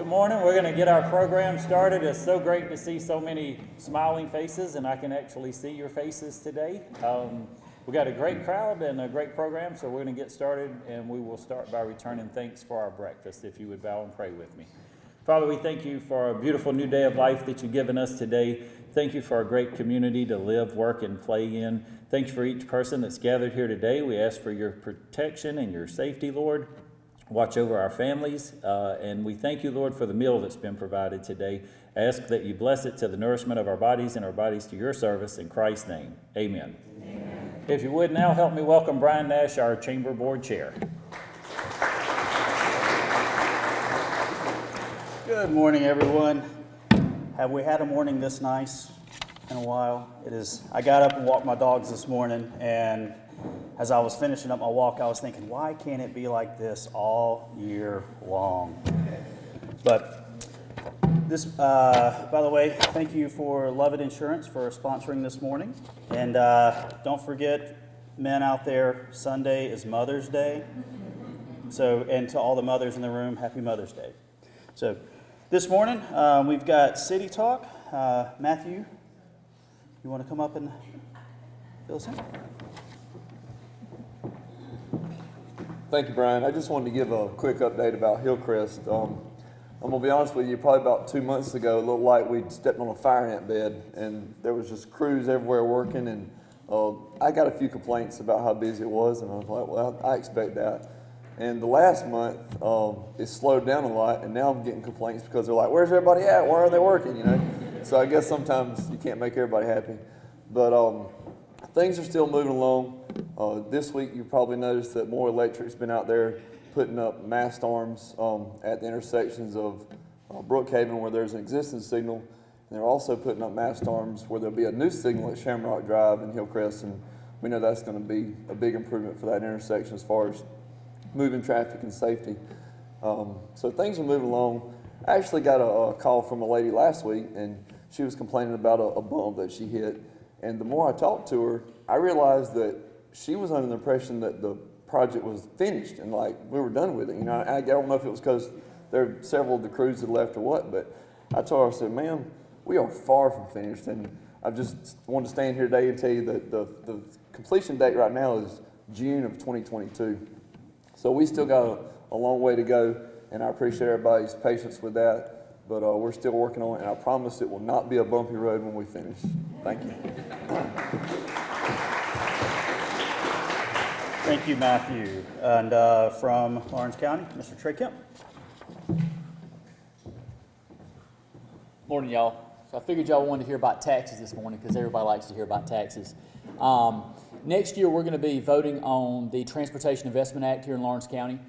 Good morning. We're going to get our program started. It's so great to see so many smiling faces, and I can actually see your faces today. We got a great crowd and a great program, so we're going to get started, and we will start by returning thanks for our breakfast. If you would bow and pray with me. Father, we thank you for a beautiful new day of life that you've given us today. Thank you for a great community to live, work, and play in. Thanks for each person that's gathered here today. We ask for your protection and your safety, Lord. Watch over our families, and we thank you, Lord, for the meal that's been provided today. I ask that you bless it to the nourishment of our bodies and our bodies to your service. In Christ's name, amen. Amen. If you would now help me welcome Brian Nash, our Chamber Board Chair. Good morning, everyone. Have we had a morning this nice in a while? It is. I got up and walked my dogs this morning, and as I was finishing up my walk, I was thinking, why can't it be like this all year long? But this, by the way, thank you for Lovett Insurance for sponsoring this morning. And don't forget, men out there, Sunday is Mother's Day. So, and to all the mothers in the room, happy Mother's Day. So, this morning, we've got City Talk. Matthew, you want to come up and fill us in? Thank you, Brian. I just wanted to give a quick update about Hillcrest. I'm going to be honest with you, probably about 2 months ago, it looked like we'd stepped on a fire ant bed, and there was just crews everywhere working, and I got a few complaints about how busy it was, and I was like, well, I expect that. And the last month, it slowed down a lot, and now I'm getting complaints because they're like, where's everybody at? Why are they working, you know? So I guess sometimes you can't make everybody happy. But things are still moving along. This week you probably noticed that More Electric's been out there putting up mast arms at the intersections of Brookhaven where there's an existing signal. And they're also putting up mast arms where there'll be a new signal at Shamrock Drive in Hillcrest, and we know that's going to be a big improvement for that intersection as far as moving traffic and safety. So things are moving along. I actually got a call from a lady last week, and she was complaining about a bump that she hit. And the more I talked to her, I realized that she was under the impression that the project was finished and like we were done with it. You know, I don't know if it was because there are several of the crews that left or what, but I told her, I said, ma'am, we are far from finished. And I just wanted to stand here today and tell you that the completion date right now is June of 2022. So we still got a long way to go, and I appreciate everybody's patience with that, but we're still working on it, and I promise it will not be a bumpy road when we finish. Thank you. Thank you, Matthew. And from Lawrence County, Mr. Trey Kemp. Morning, y'all. So I figured y'all wanted to hear about taxes this morning because everybody likes to hear about taxes. Next year, we're going to be voting on the Transportation Investment Act here in Lawrence County.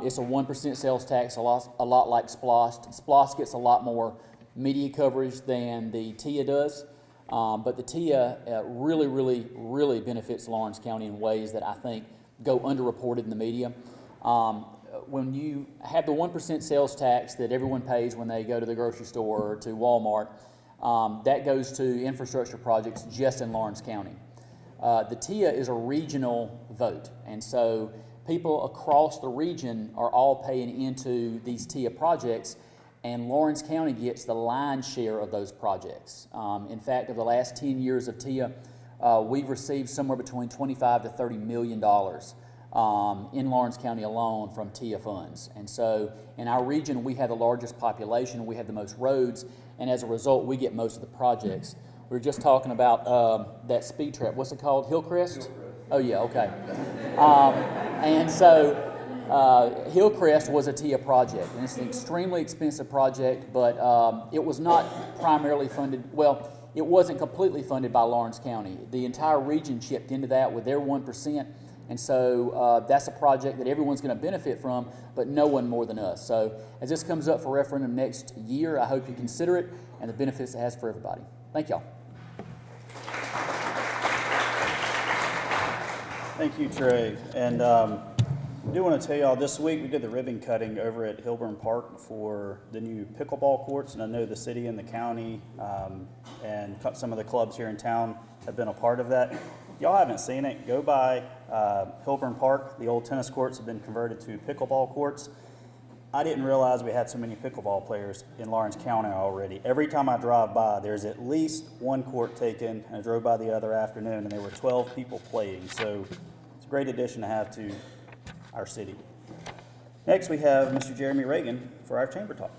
It's a 1% sales tax, a lot like SPLOST. SPLOST gets a lot more media coverage than the TIA does. But the TIA really benefits Lawrence County in ways that I think go underreported in the media. When you have the 1% sales tax that everyone pays when they go to the grocery store or to Walmart, that goes to infrastructure projects just in Lawrence County. The TIA is a regional vote, and so people across the region are all paying into these TIA projects, and Lawrence County gets the lion's share of those projects. In fact, over the last 10 years of TIA, we've received somewhere between $25 to $30 million in Lawrence County alone from TIA funds. And so in our region, we have the largest population, we have the most roads, and as a result, we get most of the projects. We were just talking about that speed trap. What's it called? Hillcrest? Oh, yeah, okay. And so Hillcrest was a TIA project, and it's an extremely expensive project, but it was not primarily funded, well, it wasn't completely funded by Lawrence County. The entire region chipped into that with their 1%, and so that's a project that everyone's going to benefit from, but no one more than us. So as this comes up for referendum next year, I hope you consider it and the benefits it has for everybody. Thank y'all. Thank you, Trey. And I do want to tell y'all, this week we did the ribbon cutting over at Hilburn Park for the new pickleball courts, and I know the city and the county and some of the clubs here in town have been a part of that. If y'all haven't seen it, go by Hilburn Park. The old tennis courts have been converted to pickleball courts. I didn't realize we had so many pickleball players in Lawrence County already. Every time I drive by, there's at least one court taken, and I drove by the other afternoon, and there were 12 people playing. So it's a great addition to have to our city. Next, we have Mr. Jeremy Reagan for our chamber talk.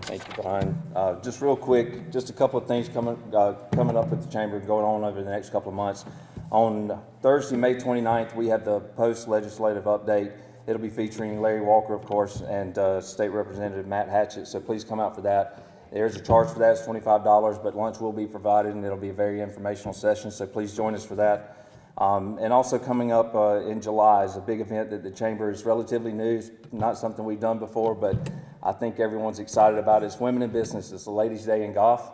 Thank you, Brian. Just real quick, just a couple of things coming up with the chamber, going on over the next couple of months. On Thursday, May 29th, we have the post-legislative update. It'll be featuring Larry Walker, of course, and State Representative Matt Hatchett, so please come out for that. There's a charge for that, it's $25, but lunch will be provided, and it'll be a very informational session, so please join us for that. And also coming up in July is a big event that the chamber is relatively new. It's not something we've done before, but I think everyone's excited about it. It's Women in Business. It's the Ladies' Day in Golf.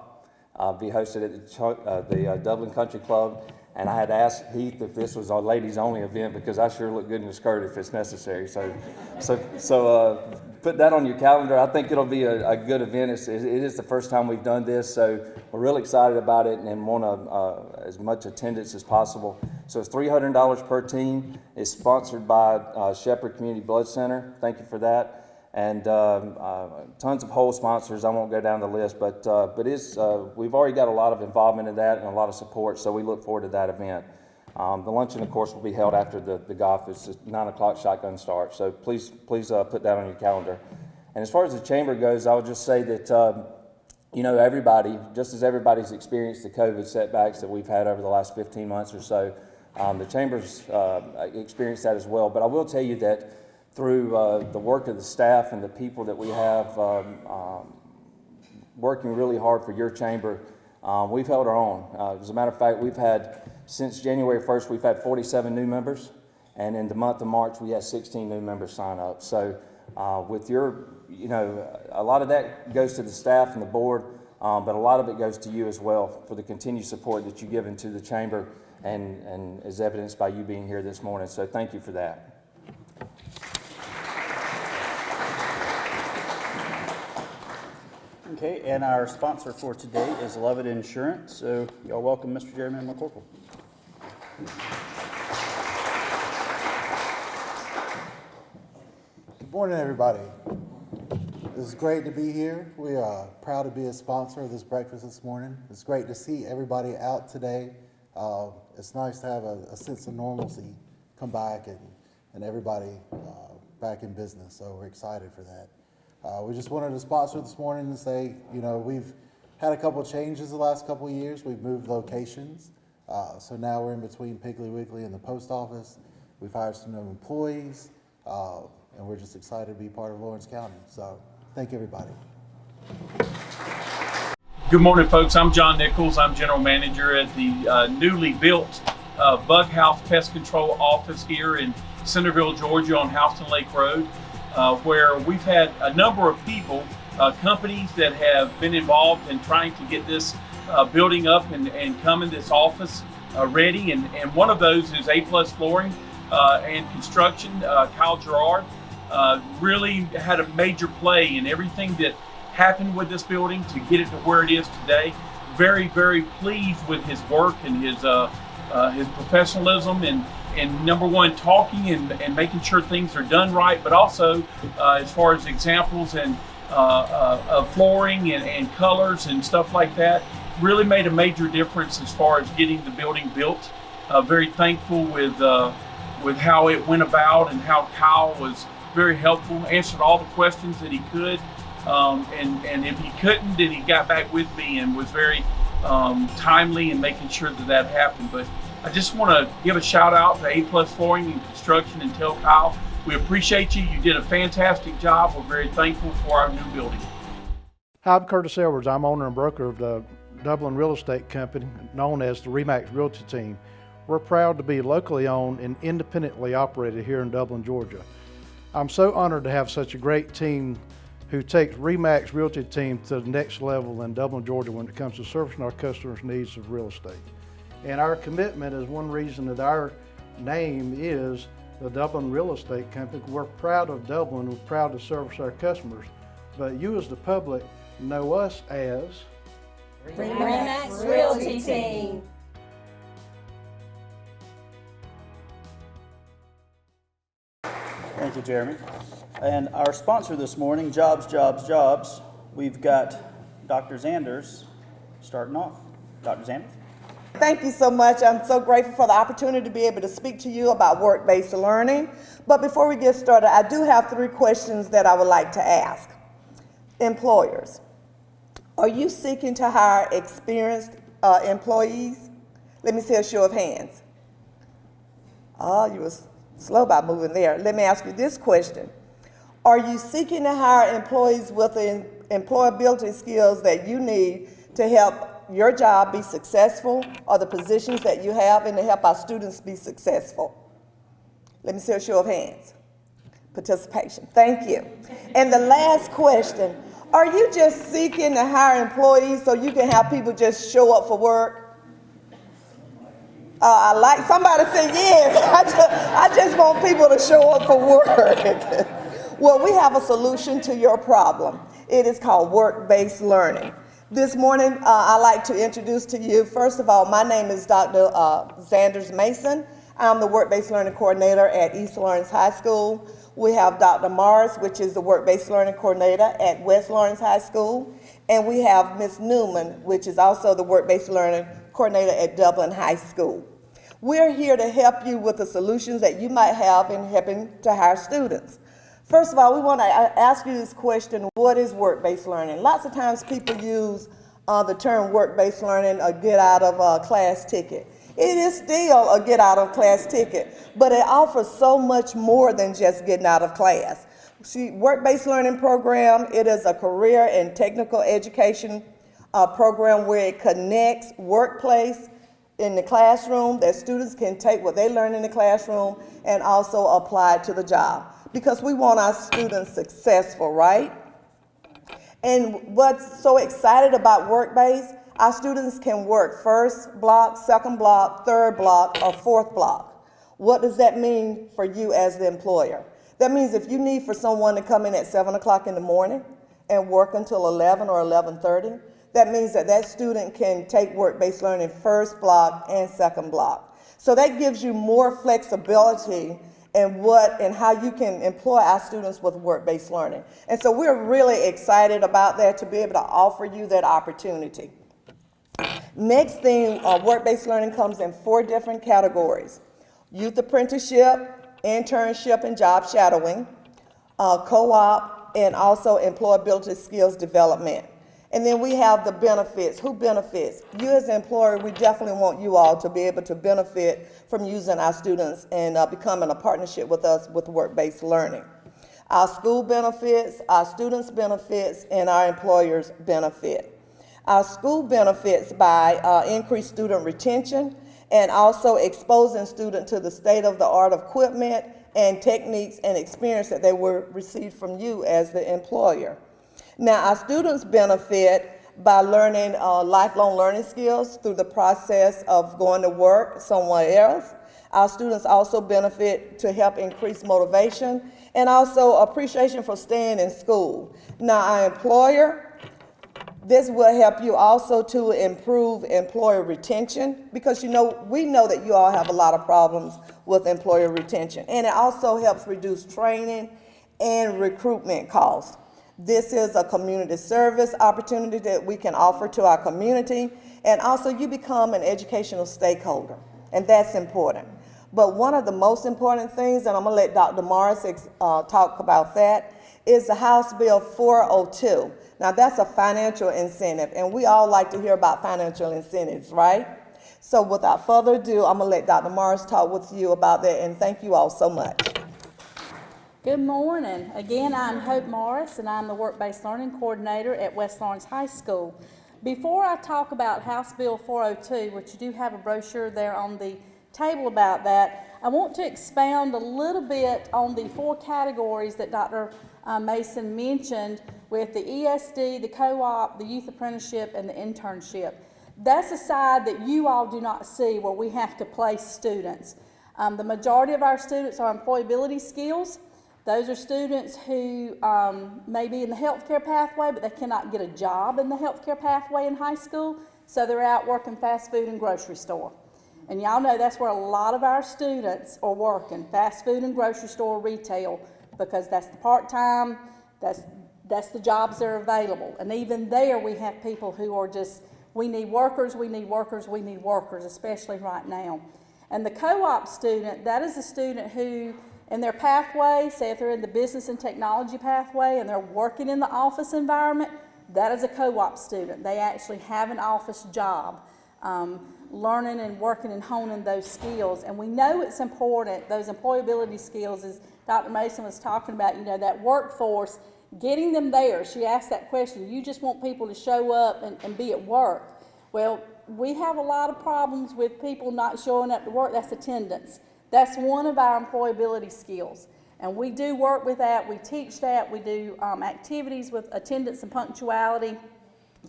Be hosted at the Dublin Country Club. And I had asked Heath if this was a ladies-only event because I sure look good in a skirt if it's necessary. So put that on your calendar. I think it'll be a good event. It is the first time we've done this, so we're really excited about it and want as much attendance as possible. So it's $300 per team. It's sponsored by Shepherd Community Blood Center. Thank you for that. And tons of whole sponsors. I won't go down the list, but we've already got a lot of involvement in that and a lot of support, so we look forward to that event. The luncheon, of course, will be held after the golf. It's a 9 o'clock shotgun start, so please put that on your calendar. And as far as the chamber goes, I would just say that, everybody, just as everybody's experienced the COVID setbacks that we've had over the last 15 months or so, the chamber's experienced that as well. But I will tell you that through the work of the staff and the people that we have working really hard for your chamber, we've held our own. As a matter of fact, since January 1st, we've had 47 new members, and in the month of March, we had 16 new members sign up. So with your, a lot of that goes to the staff and the board, but a lot of it goes to you as well for the continued support that you give into the chamber and is evidenced by you being here this morning. So thank you for that. Okay, and our sponsor for today is Lovett Insurance. So y'all welcome Mr. Jeremy McCorkle. Good morning, everybody. It's great to be here. We are proud to be a sponsor of this breakfast this morning. It's great to see everybody out today. It's nice to have a sense of normalcy come back and everybody back in business. So we're excited for that. We just wanted to sponsor this morning and say, we've had a couple of changes the last couple of years. We've moved locations. So now we're in between Piggly Wiggly and the post office. We've hired some new employees, and we're just excited to be part of Lawrence County. So thank you, everybody. Good morning, folks. I'm John Nichols. I'm General Manager at the newly built Bug House Pest Control office here in Centerville, Georgia on Houston Lake Road. Where we've had a number of people, companies that have been involved in trying to get this building up and come in this office ready. And one of those is A+ Flooring and Construction. Kyle Gerard really had a major play in everything that happened with this building to get it to where it is today. Very, very pleased with his work and his professionalism and number one, talking and making sure things are done right, but also as far as examples and of flooring and colors and stuff like that, really made a major difference as far as getting the building built. Very thankful with how it went about and how Kyle was very helpful, answered all the questions that he could, and if he couldn't, then he got back with me and was very timely in making sure that happened. But I just want to give a shout out to A+ Flooring and Construction and tell Kyle, we appreciate you. You did a fantastic job. We're very thankful for our new building. Hi, I'm Curtis Edwards. I'm owner and broker of the Dublin Real Estate Company, known as the RE/MAX Realty Team. We're proud to be locally owned and independently operated here in Dublin, Georgia. I'm so honored to have such a great team who takes RE/MAX Realty Team to the next level in Dublin, Georgia when it comes to servicing our customers' needs of real estate. And our commitment is one reason that our name is the Dublin Real Estate Company. We're proud of Dublin, we're proud to service our customers, but you as the public know us as RE/MAX Realty Team. Thank you, Jeremy. And our sponsor this morning, Jobs, Jobs, Jobs, we've got Dr. Zanders starting off. Dr. Zanders? Thank you so much. I'm so grateful for the opportunity to be able to speak to you about work-based learning. But before we get started, I do have 3 questions that I would like to ask. Employers, are you seeking to hire experienced employees? Let me see a show of hands. Oh, you were slow about moving there. Let me ask you this question. Are you seeking to hire employees with the employability skills that you need to help your job be successful, or the positions that you have, and to help our students be successful? Let me see a show of hands. Participation. Thank you. And the last question, are you just seeking to hire employees so you can have people just show up for work? I like, somebody said yes. I just want people to show up for work. Well, we have a solution to your problem. It is called work-based learning. This morning, I'd like to introduce to you, first of all, my name is Dr. Zanders Mason. I'm the Work-Based Learning Coordinator at East Lawrence High School. We have Dr. Morris, which is the Work-Based Learning Coordinator at West Lawrence High School. And we have Ms. Newman, which is also the Work-Based Learning Coordinator at Dublin High School. We're here to help you with the solutions that you might have in helping to hire students. First of all, we want to ask you this question: what is work-based learning? Lots of times people use the term work-based learning, a get out of class ticket. It is still a get out of class ticket, but it offers so much more than just getting out of class. See, work-based learning program, it is a career and technical education program where it connects workplace in the classroom, that students can take what they learn in the classroom and also apply it to the job. Because we want our students successful, right? And what's so excited about work-based, our students can work first block, second block, third block, or fourth block. What does that mean for you as the employer? That means if you need for someone to come in at 7 o'clock in the morning and work until 11 or 11:30, that means that that student can take work-based learning first block and second block. So that gives you more flexibility and how you can employ our students with work-based learning. And so we're really excited about that, to be able to offer you that opportunity. Next thing, work-based learning comes in 4 different categories: youth apprenticeship, internship and job shadowing, co-op, and also employability skills development. And then we have the benefits. Who benefits? You as an employer, we definitely want you all to be able to benefit from using our students and becoming a partnership with us with work-based learning. Our school benefits, our students benefits, and our employers benefit. Our school benefits by increased student retention and also exposing students to the state-of-the-art equipment and techniques and experience that they will receive from you as the employer. Now, our students benefit by learning lifelong learning skills through the process of going to work somewhere else. Our students also benefit to help increase motivation and also appreciation for staying in school. Now, our employer, this will help you also to improve employer retention, because we know that you all have a lot of problems with employer retention. And it also helps reduce training and recruitment costs. This is a community service opportunity that we can offer to our community, and also you become an educational stakeholder, and that's important. But one of the most important things, and I'm gonna let Dr. Morris talk about that, is the House Bill 402. Now that's a financial incentive, and we all like to hear about financial incentives, right? So without further ado, I'm gonna let Dr. Morris talk with you about that, and thank you all so much. Good morning. Again, I'm Hope Morris, and I'm the Work-Based Learning Coordinator at West Lawrence High School. Before I talk about House Bill 402, which you do have a brochure there on the table about that, I want to expound a little bit on the 4 categories that Dr. Mason mentioned, with the ESD, the co-op, the youth apprenticeship, and the internship. That's a side that you all do not see, where we have to place students. The majority of our students are employability skills. Those are students who may be in the healthcare pathway, but they cannot get a job in the healthcare pathway in high school, so they're out working fast food and grocery store. And y'all know that's where a lot of our students are working, fast food and grocery store retail, because that's the part-time, that's the jobs that are available. And even there, we have people who are just, we need workers, we need workers, we need workers, especially right now. And the co-op student, that is a student who, in their pathway, say if they're in the business and technology pathway and they're working in the office environment, that is a co-op student. They actually have an office job, learning and working and honing those skills. And we know it's important, those employability skills, as Dr. Mason was talking about, you know, that workforce, getting them there. She asked that question, you just want people to show up and be at work. Well, we have a lot of problems with people not showing up to work. That's attendance. That's one of our employability skills. And we do work with that, we teach that, we do activities with attendance and punctuality,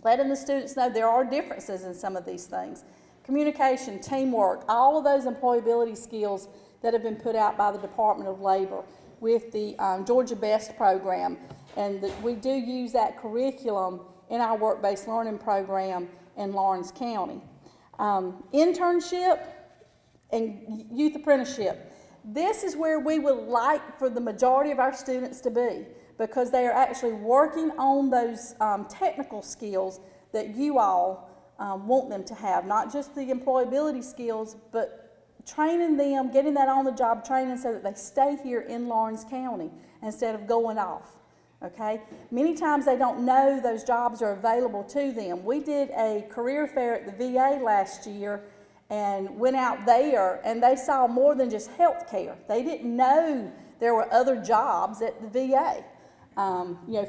letting the students know there are differences in some of these things. Communication, teamwork, all of those employability skills that have been put out by the Department of Labor with the Georgia Best program. And we do use that curriculum in our work-based learning program in Lawrence County. Internship and youth apprenticeship. This is where we would like for the majority of our students to be, because they are actually working on those technical skills that you all want them to have, not just the employability skills, but training them, getting that on-the-job training so that they stay here in Lawrence County instead of going off, okay? Many times they don't know those jobs are available to them. We did a career fair at the VA last year and went out there, and they saw more than just health care. They didn't know there were other jobs at the VA. You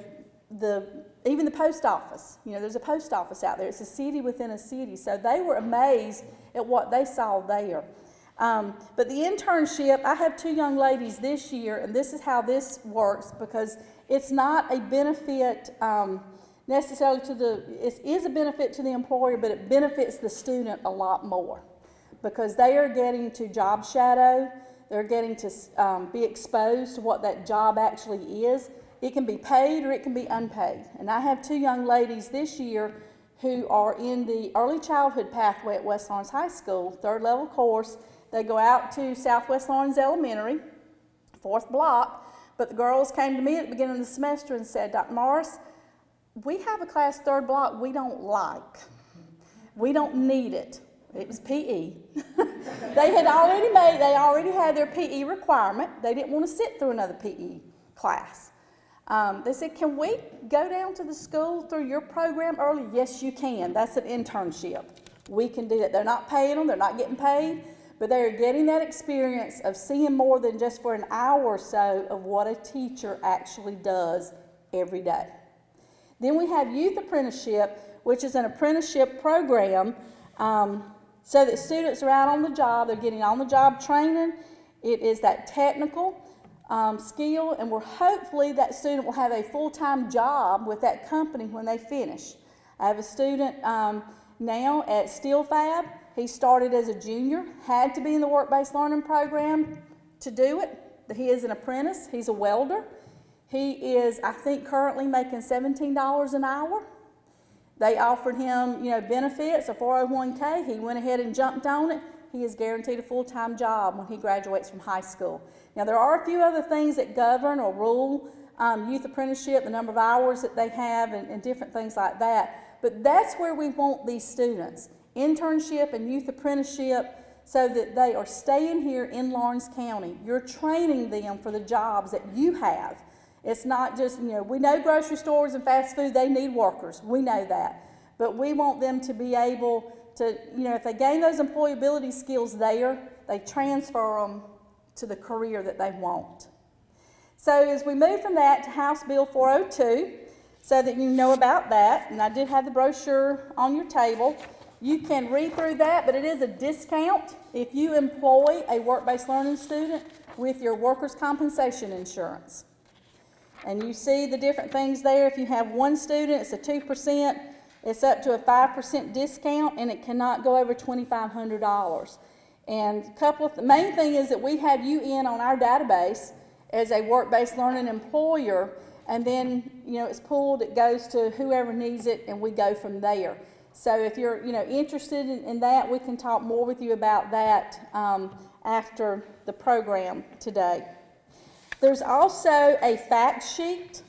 know, even the post office, you know, there's a post office out there. It's a city within a city. So they were amazed at what they saw there. But the internship, I have 2 young ladies this year, and this is how this works, because it's not a benefit necessarily it is a benefit to the employer, but it benefits the student a lot more, because they are getting to job shadow, they're getting to be exposed to what that job actually is. It can be paid or it can be unpaid. And I have 2 young ladies this year who are in the early childhood pathway at West Lawrence High School, 3rd level course. They go out to Southwest Lawrence Elementary, 4th block, but the girls came to me at the beginning of the semester and said, Dr. Morris, we have a class 3rd block we don't like. We don't need it. It was PE. They already had their PE requirement. They didn't want to sit through another PE class. They said, can we go down to the school through your program early? Yes, you can. That's an internship. We can do that. They're not paying them. They're not getting paid. But they're getting that experience of seeing more than just for an hour or so of what a teacher actually does every day. Then we have youth apprenticeship, which is an apprenticeship program so that students are out on the job. They're getting on-the-job training. It is that technical skill, and hopefully that student will have a full-time job with that company when they finish. I have a student now at Steel Fab. He started as a junior, had to be in the work-based learning program to do it. He is an apprentice. He's a welder. He is, I think, currently making $17 an hour. They offered him, you know, benefits, a 401k. He went ahead and jumped on it. He is guaranteed a full-time job when he graduates from high school. Now, there are a few other things that govern or rule youth apprenticeship, the number of hours that they have and different things like that. But that's where we want these students, internship and youth apprenticeship, so that they are staying here in Lawrence County. You're training them for the jobs that you have. It's not just, you know, we know grocery stores and fast food, they need workers. We know that. But we want them to be able to, you know, if they gain those employability skills there, they transfer them to the career that they want. So as we move from that to House Bill 402, so that you know about that, and I did have the brochure on your table, you can read through that, but it is a discount if you employ a work-based learning student with your workers' compensation insurance. And you see the different things there. If you have one student, it's a 2%. It's up to a 5% discount, and it cannot go over $2,500. And the main thing is that we have you in on our database as a work-based learning employer, and then, you know, it's pulled, it goes to whoever needs it, and we go from there. So if you're, interested in that, we can talk more with you about that after the program today. There's also a fact sheet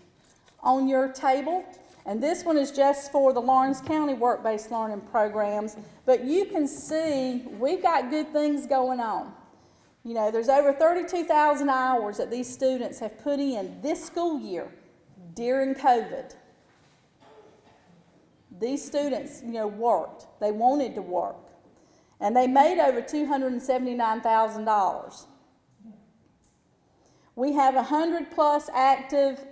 on your table, and this one is just for the Lawrence County Work-Based Learning Programs, but you can see we've got good things going on. There's over 32,000 hours that these students have put in this school year during COVID. These students, worked. They wanted to work. And they made over $279,000. We have 100 plus active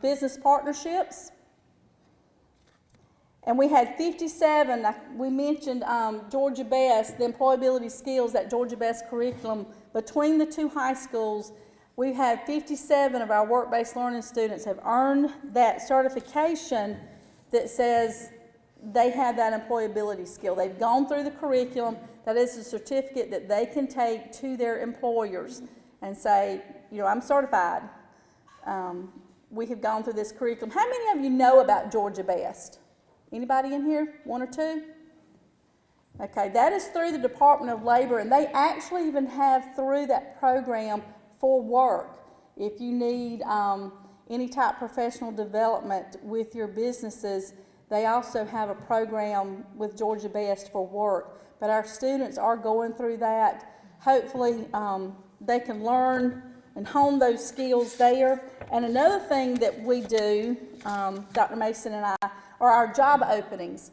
business partnerships. And we had 57, we mentioned Georgia Best, the employability skills, that Georgia Best curriculum. Between the two high schools, we had 57 of our work-based learning students have earned that certification that says they have that employability skill. They've gone through the curriculum. That is a certificate that they can take to their employers and say, I'm certified. We have gone through this curriculum. How many of you know about Georgia Best? Anybody in here? One or two? Okay, that is through the Department of Labor, and they actually even have through that program for work. If you need any type of professional development with your businesses, they also have a program with Georgia Best for work. But our students are going through that. Hopefully, they can learn and hone those skills there. And another thing that we do, Dr. Mason and I, are our job openings.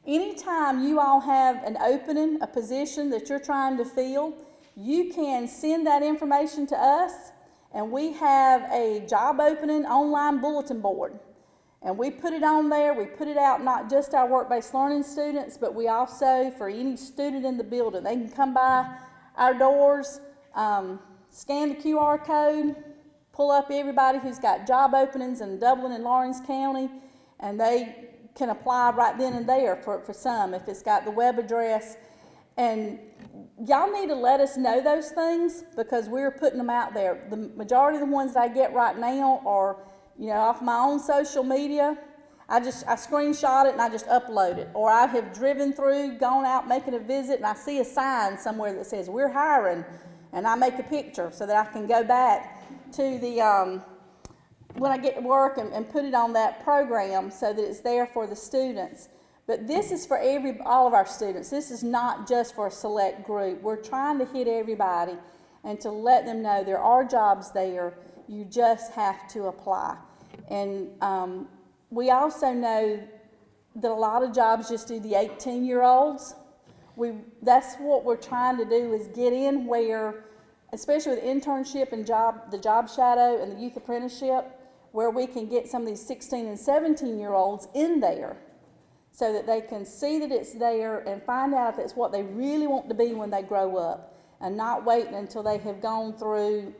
Anytime you all have an opening, a position that you're trying to fill, you can send that information to us, and we have a job opening online bulletin board. And we put it on there. We put it out not just our work-based learning students, but we also, for any student in the building, they can come by our doors, scan the QR code, pull up everybody who's got job openings in Dublin and Lawrence County, and they can apply right then and there for some, if it's got the web address. And y'all need to let us know those things, because we're putting them out there. The majority of the ones that I get right now are, off my own social media. I screenshot it and I just upload it. Or I have driven through, gone out making a visit, and I see a sign somewhere that says, we're hiring, and I make a picture so that I can go back to the, when I get to work and put it on that program so that it's there for the students. But this is for all of our students. This is not just for a select group. We're trying to hit everybody and to let them know there are jobs there. You just have to apply. And we also know that a lot of jobs just do the 18-year-olds. That's what we're trying to do, is get in where, especially with internship and the job shadow and the youth apprenticeship, where we can get some of these 16 and 17-year-olds in there so that they can see that it's there and find out if it's what they really want to be when they grow up, and not waiting until they have gone through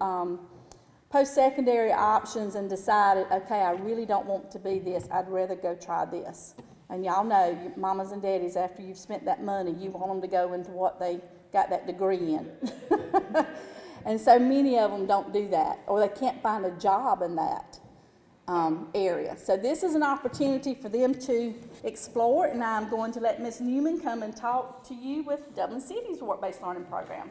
post-secondary options and decided, okay, I really don't want to be this. I'd rather go try this. And y'all know, mamas and daddies, after you've spent that money, you want them to go into what they got that degree in. And so many of them don't do that, or they can't find a job in that area. So this is an opportunity for them to explore, and I'm going to let Ms. Newman come and talk to you with Dublin City's work-based learning program.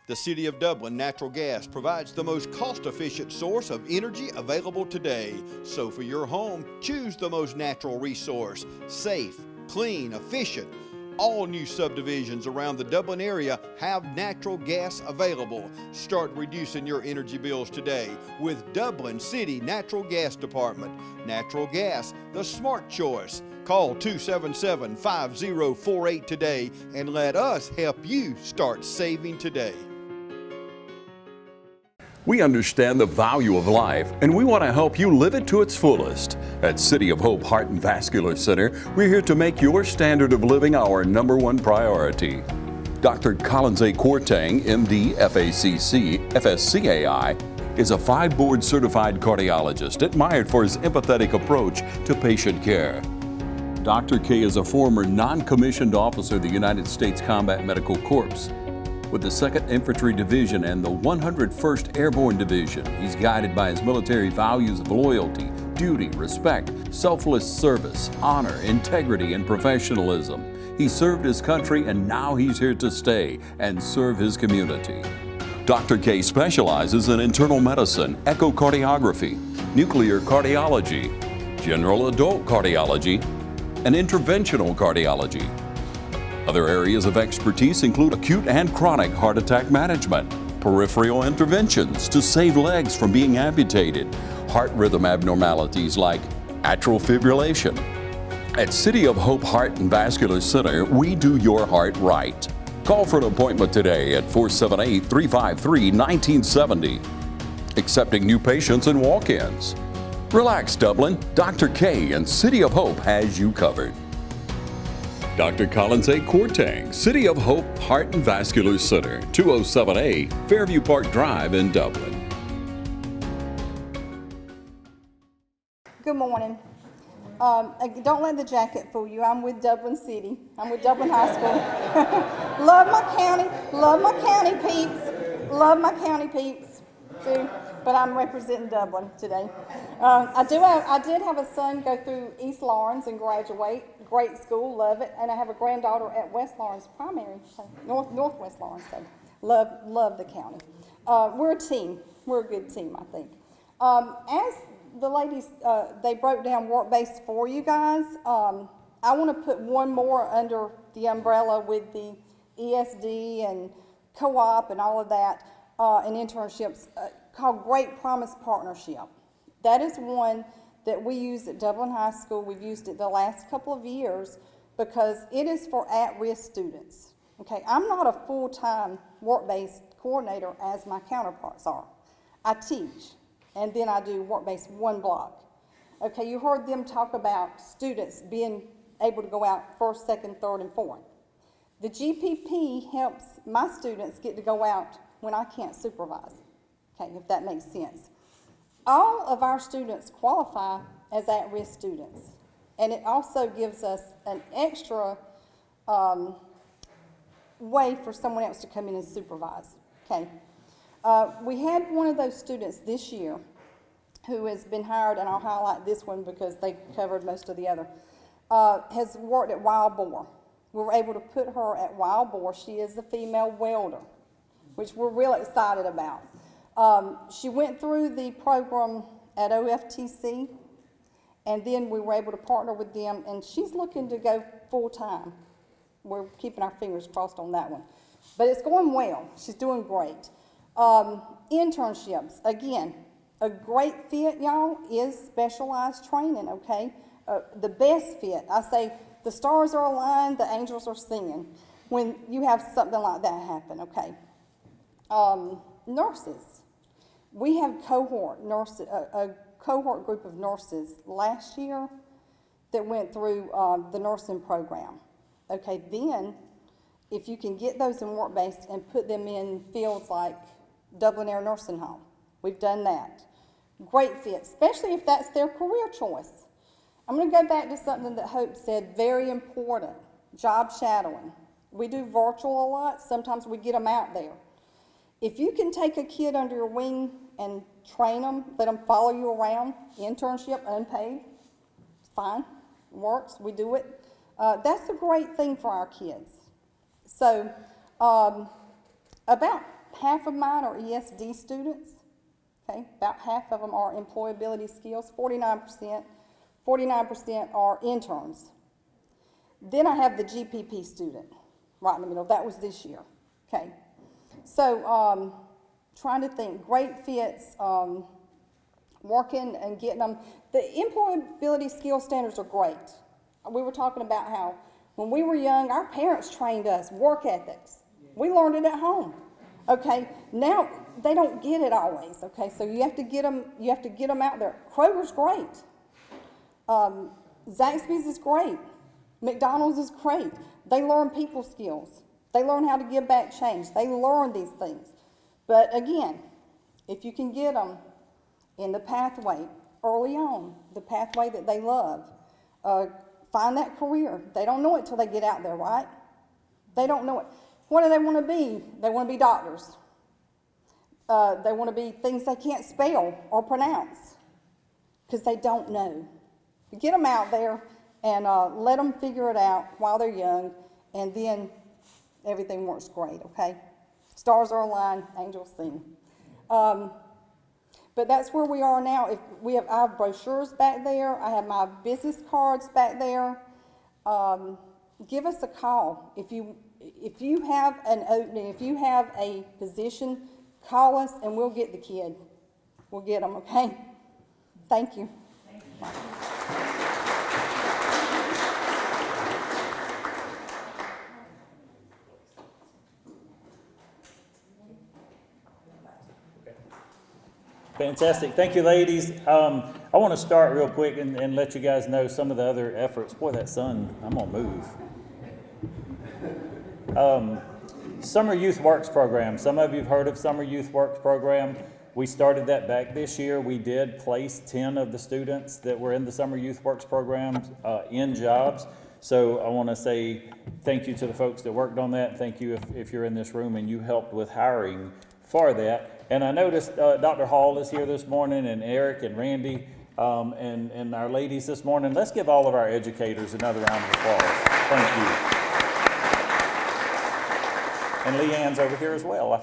The City of Dublin Natural Gas provides the most cost-efficient source of energy available today. So for your home, choose the most natural resource. Safe, clean, efficient. All new subdivisions around the Dublin area have natural gas available. Start reducing your energy bills today with Dublin City Natural Gas Department. Natural gas, the smart choice. Call 277-5048 today and let us help you start saving today. We understand the value of life, and we want to help you live it to its fullest. At City of Hope Heart and Vascular Center, we're here to make your standard of living our #1 priority. Dr. Collins A. Quartang, MD, FACC, FSCAI, is a 5-board certified cardiologist admired for his empathetic approach to patient care. Dr. K is a former non-commissioned officer of the United States Combat Medical Corps. With the 2nd Infantry Division and the 101st Airborne Division, he's guided by his military values of loyalty, duty, respect, selfless service, honor, integrity, and professionalism. He served his country and now he's here to stay and serve his community. Dr. K specializes in internal medicine, echocardiography, nuclear cardiology, general adult cardiology, and interventional cardiology. Other areas of expertise include acute and chronic heart attack management, peripheral interventions to save legs from being amputated, heart rhythm abnormalities like atrial fibrillation. At City of Hope Heart and Vascular Center, we do your heart right. Call for an appointment today at 478-353-1970. Accepting new patients and walk-ins. Relax, Dublin. Dr. K and City of Hope has you covered. Dr. Collins A. Courtang, City of Hope Heart and Vascular Center, 207A, Fairview Park Drive in Dublin. Good morning. Don't let the jacket fool you. I'm with Dublin City. I'm with Dublin High School. Love my county peeps. Love my county peeps, too. But I'm representing Dublin today. I did have a son go through East Lawrence and graduate. Great school, love it. And I have a granddaughter at West Lawrence Primary, so Northwest Lawrence. So love the county. We're a team. We're a good team, I think. As the ladies, they broke down work-based for you guys. I want to put one more under the umbrella with the ESD and co-op and all of that, and internships, called Great Promise Partnership. That is one that we use at Dublin High School. We've used it the last couple of years because it is for at-risk students. Okay, I'm not a full-time work-based coordinator as my counterparts are. I teach, and then I do work-based one block. Okay, you heard them talk about students being able to go out first, second, third, and fourth. The GPP helps my students get to go out when I can't supervise, okay, if that makes sense. All of our students qualify as at-risk students, and it also gives us an extra way for someone else to come in and supervise, okay? We had one of those students this year who has been hired, and I'll highlight this one because they covered most of the other, has worked at Wild Boar. We were able to put her at Wild Boar. She is a female welder, which we're real excited about. She went through the program at OFTC, and then we were able to partner with them, and she's looking to go full-time. We're keeping our fingers crossed on that one. But it's going well. She's doing great. Internships, again, a great fit, y'all, is specialized training, okay? The best fit, I say the stars are aligned, the angels are singing when you have something like that happen, okay? Nurses. We have a cohort group of nurses last year that went through the nursing program. Okay, then if you can get those in work-based and put them in fields like Dublin Air Nursing Home, we've done that. Great fit, especially if that's their career choice. I'm going to go back to something that Hope said, very important, job shadowing. We do virtual a lot. Sometimes we get them out there. If you can take a kid under your wing and train them, let them follow you around, internship, unpaid, fine, works, we do it. That's a great thing for our kids. So about half of mine are ESD students, okay? About half of them are employability skills, 49% are interns. Then I have the GPP student right in the middle. That was this year, okay? So trying to think, great fits, working and getting them. The employability skill standards are great. We were talking about how when we were young, our parents trained us, work ethics. We learned it at home, okay? Now, they don't get it always, okay? So you have to get them out there. Kroger's great. Zaxby's is great. McDonald's is great. They learn people skills. They learn how to give back change. They learn these things. But again, if you can get them in the pathway early on, the pathway that they love, find that career. They don't know it till they get out there, right? They don't know it. What do they want to be? They want to be doctors. They want to be things they can't spell or pronounce. because they don't know. Get them out there and let them figure it out while they're young, and then everything works great, okay? Stars are aligned, angels sing. But that's where we are now. If we have, I have brochures back there. I have my business cards back there. Give us a call. If you have an opening, if you have a position, call us and we'll get the kid. We'll get them, okay? Thank you. Fantastic. Thank you, ladies. I want to start real quick and let you guys know some of the other efforts. Boy, that sun, I'm going to move. Summer Youth Works Program. Some of you have heard of Summer Youth Works Program. We started that back this year. We did place 10 of the students that were in the Summer Youth Works Program in jobs. So I want to say thank you to the folks that worked on that. Thank you if you're in this room and you helped with hiring for that. And I noticed Dr. Hall is here this morning, and Eric and Randy, and our ladies this morning. Let's give all of our educators another round of applause. Thank you. And Leanne's over here as well. I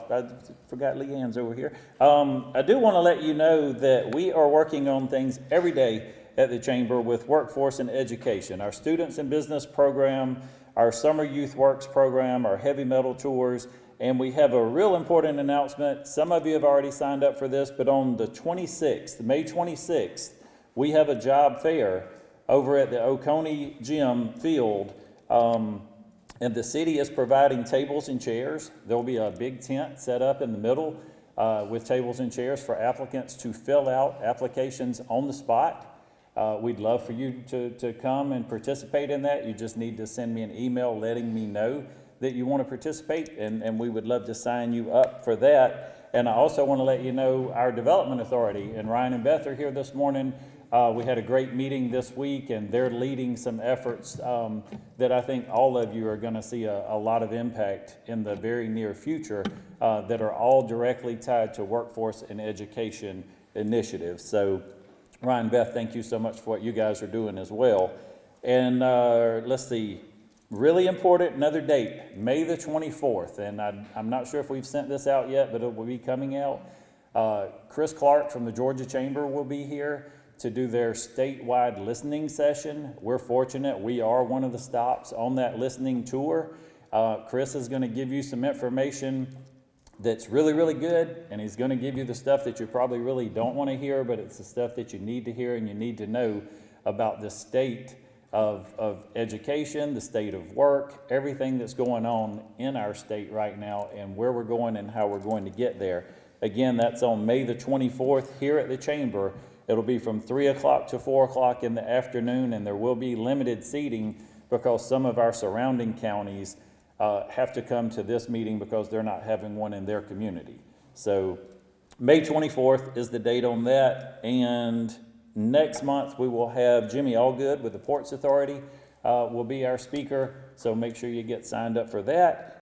forgot Leanne's over here. I do want to let you know that we are working on things every day at the Chamber with workforce and education. Our Students in Business program, our Summer Youth Works program, our heavy metal tours, and we have a real important announcement. Some of you have already signed up for this, but on the 26th, May 26th, we have a job fair over at the Oconee Gym field. And the city is providing tables and chairs. There'll be a big tent set up in the middle with tables and chairs for applicants to fill out applications on the spot. We'd love for you to come and participate in that. You just need to send me an email letting me know that you want to participate, and we would love to sign you up for that. And I also want to let you know our Development Authority, and Ryan and Beth are here this morning. We had a great meeting this week, and they're leading some efforts that I think all of you are going to see a lot of impact in the very near future that are all directly tied to workforce and education initiatives. So Ryan, Beth, thank you so much for what you guys are doing as well. And let's see, really important, another date, May the 24th. And I'm not sure if we've sent this out yet, but it will be coming out. Chris Clark from the Georgia Chamber will be here to do their statewide listening session. We're fortunate, we are one of the stops on that listening tour. Chris is going to give you some information that's really, really good, and he's going to give you the stuff that you probably really don't want to hear, but it's the stuff that you need to hear and you need to know about the state of education, the state of work, everything that's going on in our state right now, and where we're going and how we're going to get there. Again, that's on May the 24th here at the Chamber. It'll be from 3 o'clock to 4 o'clock in the afternoon, and there will be limited seating because some of our surrounding counties have to come to this meeting because they're not having one in their community. So May 24th is the date on that, and next month we will have Jimmy Allgood with the Ports Authority will be our speaker, so make sure you get signed up for that.